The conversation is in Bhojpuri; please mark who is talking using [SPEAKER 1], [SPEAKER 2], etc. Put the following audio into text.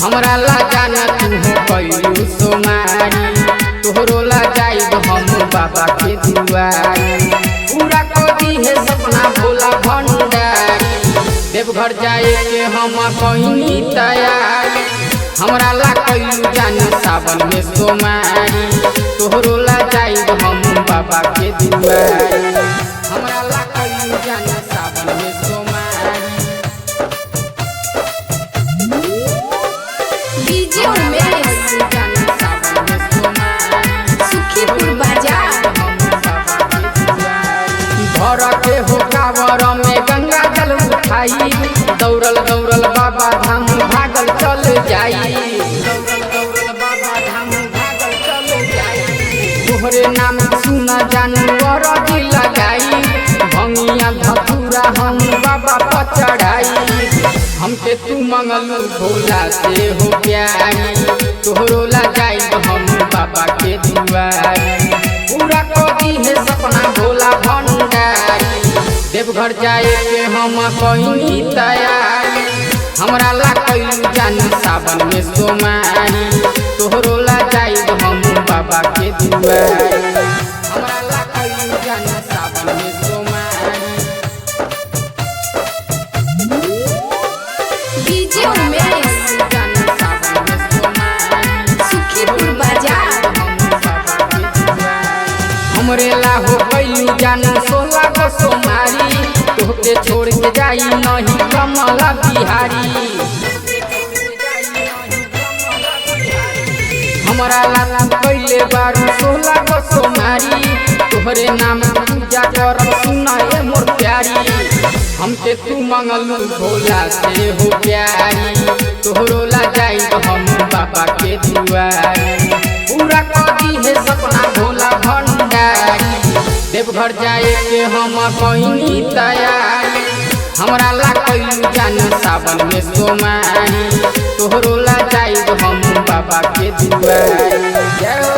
[SPEAKER 1] हमरा ला जाना तू हो कैलू सोमारी, तोहरो ला जाइब हम बाबा के दुआरी। पूरा कदी है सपना भोला भंडारी, देवघर जाए के हम कहीं तैयारी। हमरा ला कैलू जाना सावन में सोमारी, तोहरो ला जाइब हम बाबा के दुआरी। हमरा ला कैलू जाना सावन में सोमारी।
[SPEAKER 2] डीजे उमेश सुखीपुर बाजार।
[SPEAKER 1] भर के हो कावर में गंगा जल उठाई, दौड़ल दौड़ल बाबा धाम भागल चल जाई। तोहरे नाम सुना जानवर जी लगाई, भंगिया धतूरा हम बाबा पर चढ़ाई। हमके तू मंगलू भोला से हो प्यारी, तोहरो ला जाइब हम बाबा के दुआरी। पूरा कदी है सपना भोला भंडारी, देवघर जाए के हम कहीं तैयारी। हमरा ला कैलू जानी सावन में सोमारी, तोहरो ला जाइब हम बाबा के दुआरी। हमरा ला कैलू जानी सावन में सोमारी।
[SPEAKER 2] डीजे उमेश सुखीपुर बाजार।
[SPEAKER 1] हमरे ला हो कैलू जानी 16 गो सोमारी, तोहके छोड़ के जाई नहीं कमला बिहारी। हमरा ला कैले बारू 16 गो सोमारी, तोहरे नाम पूजा करब सुना ए मोर प्यारी। हमके तू मंगलू भोला से हो प्यारी, तोहरो ला जाइब हम बाबा के दुआरी। पूरा कदी है सपना भोला भंडारी, देवघर जाए के हम कहीं तैयारी। हमरा ला कैलू जानी सावन में सोमारी, तोहरो ला जाइब हम बाबा के दुआरी। जय हो।